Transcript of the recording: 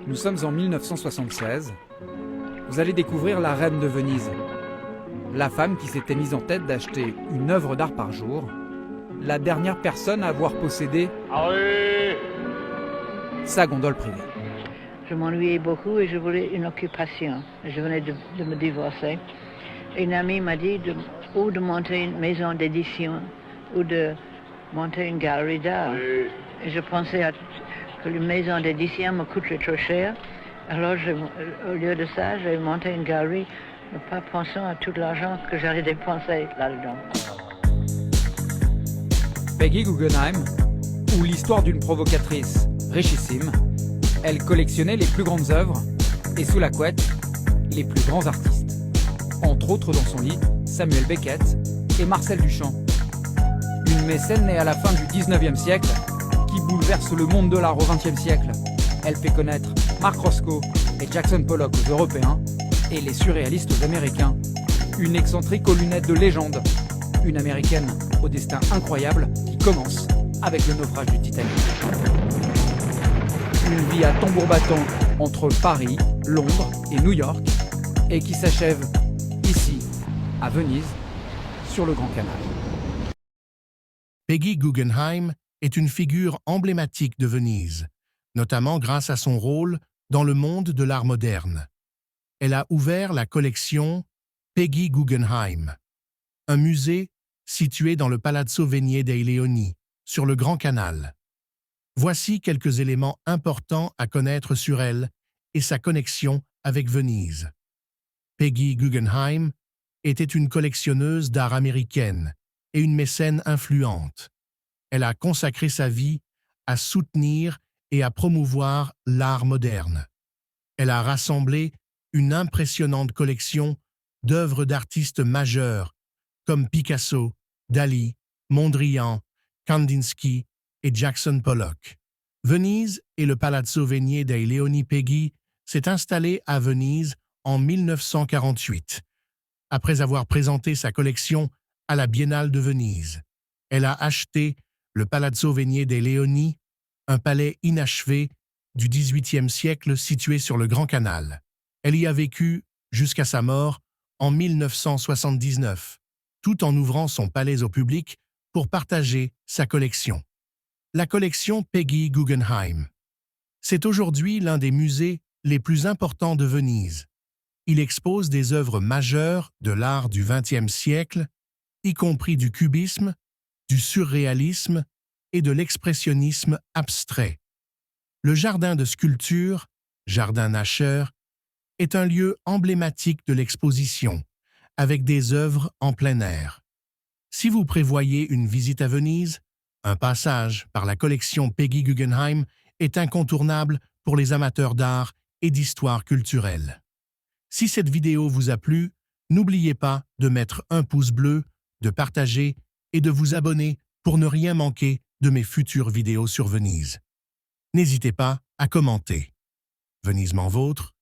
Nous sommes en 1976. Vous allez découvrir la reine de Venise. La femme qui s'était mise en tête d'acheter une œuvre d'art par jour. La dernière personne à avoir possédé sa gondole privée. Je m'ennuyais beaucoup et je voulais une occupation. Je venais de me divorcer. Et une amie m'a dit ou de monter une maison d'édition ou de monter une galerie d'art. Et je pensais que une maison d'édition me coûterait trop cher. Alors, au lieu de ça, j'ai monté une galerie, mais pas pensant à tout l'argent que j'allais dépenser là-dedans. Peggy Guggenheim, ou l'histoire d'une provocatrice richissime, elle collectionnait les plus grandes œuvres et sous la couette, les plus grands artistes. Entre autres dans son lit, Samuel Beckett et Marcel Duchamp. Une mécène née à la fin du 19e siècle qui bouleverse le monde de l'art au 20e siècle. Elle fait connaître Mark Roscoe et Jackson Pollock aux Européens et les surréalistes aux Américains. Une excentrique aux lunettes de légende. Une Américaine au destin incroyable qui commence avec le naufrage du Titanic. Une vie à tambour battant entre Paris, Londres et New York et qui s'achève ici, à Venise, sur le Grand Canal. Peggy Guggenheim est une figure emblématique de Venise, notamment grâce à son rôle dans le monde de l'art moderne. Elle a ouvert la collection Peggy Guggenheim, un musée situé dans le Palazzo Venier dei Leoni, sur le Grand Canal. Voici quelques éléments importants à connaître sur elle et sa connexion avec Venise. Peggy Guggenheim était une collectionneuse d'art américaine et une mécène influente. Elle a consacré sa vie à soutenir et à promouvoir l'art moderne. Elle a rassemblé une impressionnante collection d'œuvres d'artistes majeurs comme Picasso, Dali, Mondrian, Kandinsky et Jackson Pollock. Venise et le Palazzo Venier dei Leoni. Peggy s'est installée à Venise en 1948, après avoir présenté sa collection à la Biennale de Venise. Elle a acheté le Palazzo Venier dei Leoni, un palais inachevé du XVIIIe siècle situé sur le Grand Canal. Elle y a vécu jusqu'à sa mort en 1979, tout en ouvrant son palais au public pour partager sa collection. La collection Peggy Guggenheim. C'est aujourd'hui l'un des musées les plus importants de Venise. Il expose des œuvres majeures de l'art du XXe siècle, y compris du cubisme, du surréalisme et de l'expressionnisme abstrait. Le jardin de sculpture, Jardin Nasher, est un lieu emblématique de l'exposition, avec des œuvres en plein air. Si vous prévoyez une visite à Venise, un passage par la collection Peggy Guggenheim est incontournable pour les amateurs d'art et d'histoire culturelle. Si cette vidéo vous a plu, n'oubliez pas de mettre un pouce bleu, de partager et de vous abonner pour ne rien manquer de mes futures vidéos sur Venise. N'hésitez pas à commenter. Venise m'en vôtre,